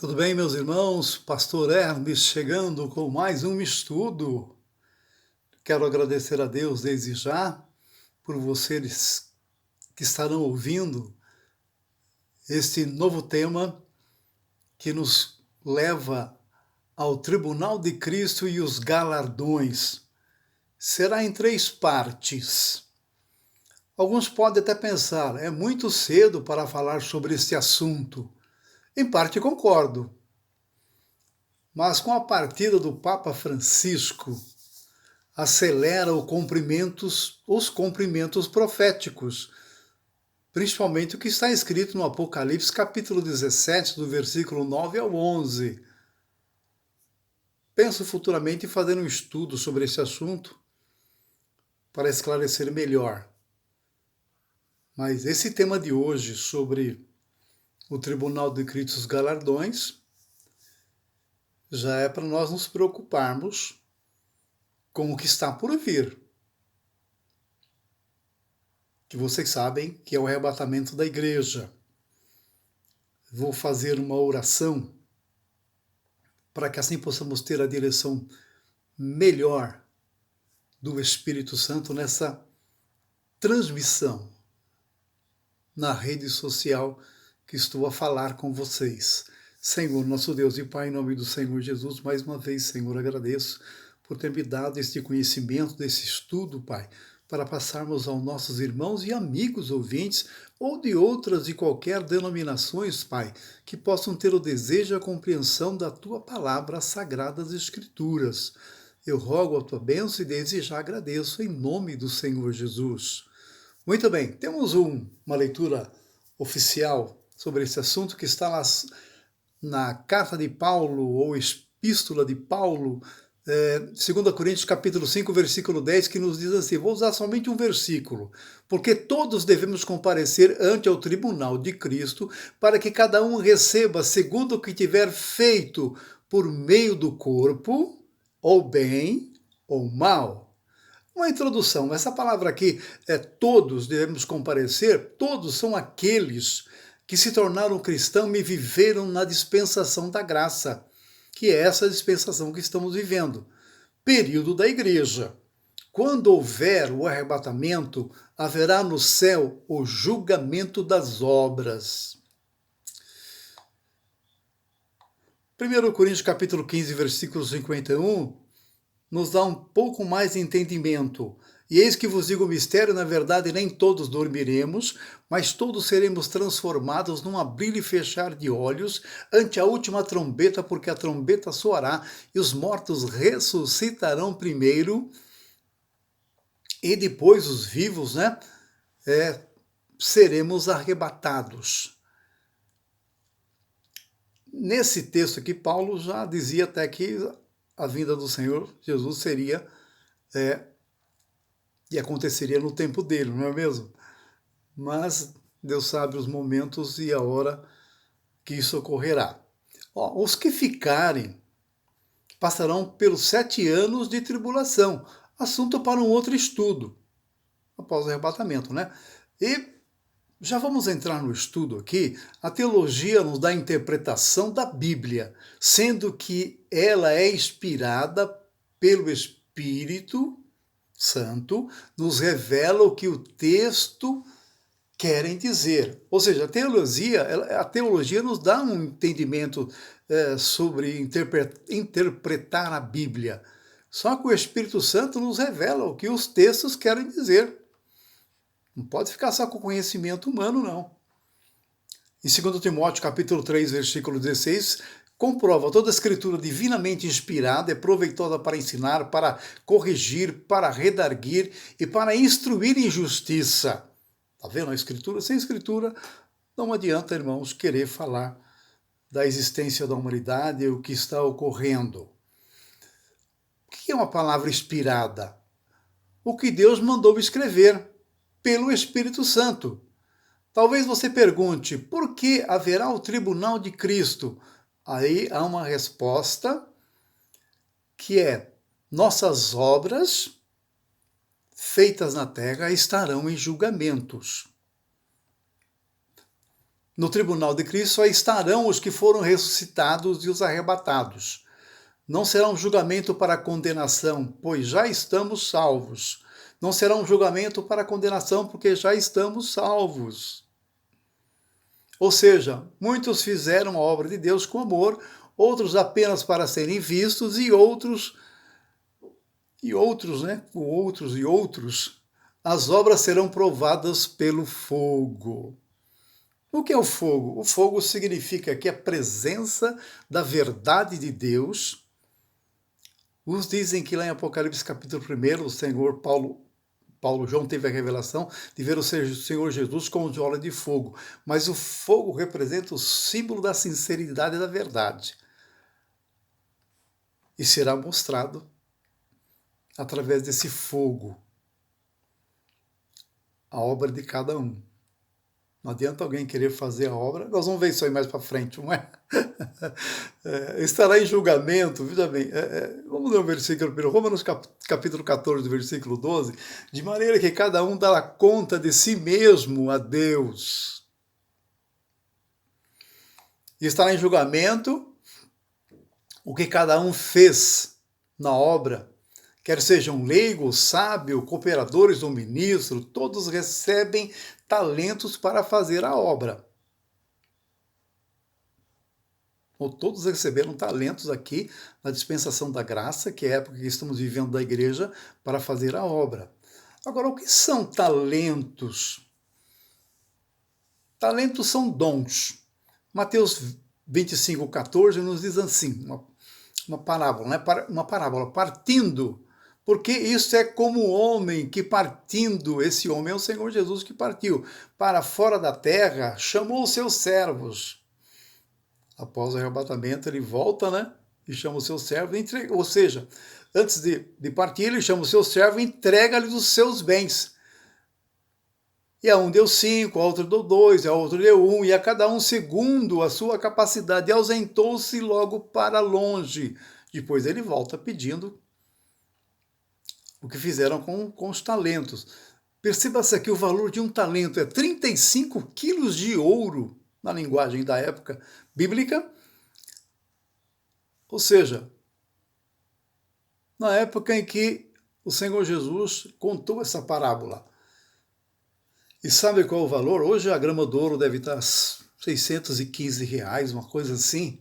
Tudo bem, meus irmãos? Pastor Hermes chegando com mais um estudo. Quero agradecer a Deus desde já por vocês que estarão ouvindo este novo tema que nos leva ao Tribunal de Cristo e os galardões. Será em 3 partes. Alguns podem até pensar, é muito cedo para falar sobre este assunto. Em parte concordo. Mas com a partida do Papa Francisco, acelera os cumprimentos proféticos, principalmente o que está escrito no Apocalipse, capítulo 17, do versículo 9 ao 11. Penso futuramente em fazer um estudo sobre esse assunto para esclarecer melhor. Mas esse tema de hoje, sobre o Tribunal de Cristo e os Galardões, já é para nós nos preocuparmos com o que está por vir. Que vocês sabem que é o arrebatamento da igreja. Vou fazer uma oração para que assim possamos ter a direção melhor do Espírito Santo nessa transmissão na rede social que estou a falar com vocês. Senhor, nosso Deus e Pai, em nome do Senhor Jesus, mais uma vez, Senhor, agradeço por ter me dado este conhecimento, desse estudo, Pai, para passarmos aos nossos irmãos e amigos ouvintes, ou de outras e qualquer denominações, Pai, que possam ter o desejo e a compreensão da Tua palavra, as Sagradas Escrituras. Eu rogo a Tua bênção e desde já agradeço em nome do Senhor Jesus. Muito bem, temos uma leitura oficial sobre esse assunto que está na carta de Paulo, ou epístola de Paulo, 2 Coríntios capítulo 5, versículo 10, que nos diz assim, vou usar somente um versículo, porque todos devemos comparecer ante o tribunal de Cristo, para que cada um receba segundo o que tiver feito por meio do corpo, ou bem ou mal. Uma introdução, essa palavra aqui, todos devemos comparecer, todos são aqueles que se tornaram cristãos e viveram na dispensação da graça, que é essa dispensação que estamos vivendo. Período da igreja. Quando houver o arrebatamento, haverá no céu o julgamento das obras. 1 Coríntios capítulo 15, versículo 51, nos dá um pouco mais de entendimento. E eis que vos digo o mistério, na verdade, nem todos dormiremos, mas todos seremos transformados num abrir e fechar de olhos ante a última trombeta, porque a trombeta soará e os mortos ressuscitarão primeiro e depois os vivos, seremos arrebatados. Nesse texto aqui, Paulo já dizia até que a vinda do Senhor Jesus seria e aconteceria no tempo dele, não é mesmo? Mas Deus sabe os momentos e a hora que isso ocorrerá. Os que ficarem passarão pelos 7 anos de tribulação, assunto para um outro estudo, após o arrebatamento, né? E já vamos entrar no estudo aqui. A teologia nos dá a interpretação da Bíblia, sendo que ela é inspirada pelo Espírito Santo, nos revela o que o texto querem dizer. Ou seja, a teologia nos dá um entendimento sobre interpretar a Bíblia. Só que o Espírito Santo nos revela o que os textos querem dizer. Não pode ficar só com conhecimento humano, não. Em 2 Timóteo, capítulo 3, versículo 16, comprova toda a escritura divinamente inspirada é proveitosa para ensinar, para corrigir, para redarguir e para instruir em justiça. Está vendo a escritura? Sem escritura, não adianta, irmãos, querer falar da existência da humanidade e o que está ocorrendo. O que é uma palavra inspirada? O que Deus mandou escrever pelo Espírito Santo. Talvez você pergunte, por que haverá o tribunal de Cristo? Aí há uma resposta que é, nossas obras feitas na terra estarão em julgamentos. No tribunal de Cristo só estarão os que foram ressuscitados e os arrebatados. Não será um julgamento para condenação, pois já estamos salvos. Não será um julgamento para condenação, porque já estamos salvos. Ou seja, muitos fizeram a obra de Deus com amor, outros apenas para serem vistos, e outros, as obras serão provadas pelo fogo. O que é o fogo? O fogo significa que a presença da verdade de Deus. Uns dizem que lá em Apocalipse capítulo 1, o Senhor João teve a revelação de ver o Senhor Jesus como de óleo de fogo. Mas o fogo representa o símbolo da sinceridade e da verdade. E será mostrado através desse fogo a obra de cada um. Não adianta alguém querer fazer a obra. Nós vamos ver isso aí mais para frente, não é? Estará em julgamento, veja bem, vamos ler o versículo 1, Romanos capítulo 14, versículo 12, de maneira que cada um dará conta de si mesmo a Deus. E estará em julgamento o que cada um fez na obra, quer sejam leigos, sábio, cooperadores ou ministro, todos recebem talentos para fazer a obra. Ou todos receberam talentos aqui na dispensação da graça, que é a época que estamos vivendo da igreja, para fazer a obra. Agora, o que são talentos? Talentos são dons. Mateus 25:14 nos diz assim, uma parábola, né? Uma parábola, partindo, porque isso é como o homem que partindo, esse homem é o Senhor Jesus que partiu para fora da terra, chamou os seus servos. Após o arrebatamento, ele volta, né? E chama o seu servo, ou seja, antes de partir, ele chama o seu servo e entrega-lhe os seus bens. E a um deu 5, a outro deu 2, a outro deu 1, e a cada um segundo a sua capacidade, e ausentou-se logo para longe. Depois ele volta pedindo o que fizeram com os talentos. Perceba-se aqui o valor de um talento é 35 quilos de ouro, na linguagem da época bíblica. Ou seja, na época em que o Senhor Jesus contou essa parábola. E sabe qual é o valor? Hoje a grama do ouro deve estar R$615, uma coisa assim.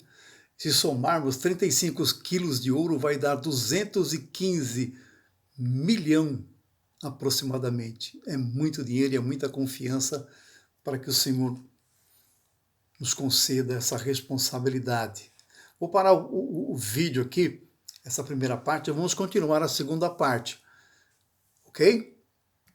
Se somarmos 35 quilos de ouro, vai dar 215 milhões aproximadamente. É muito dinheiro e é muita confiança para que o Senhor nos conceda essa responsabilidade. Vou parar o vídeo aqui, essa primeira parte, e vamos continuar a segunda parte, ok?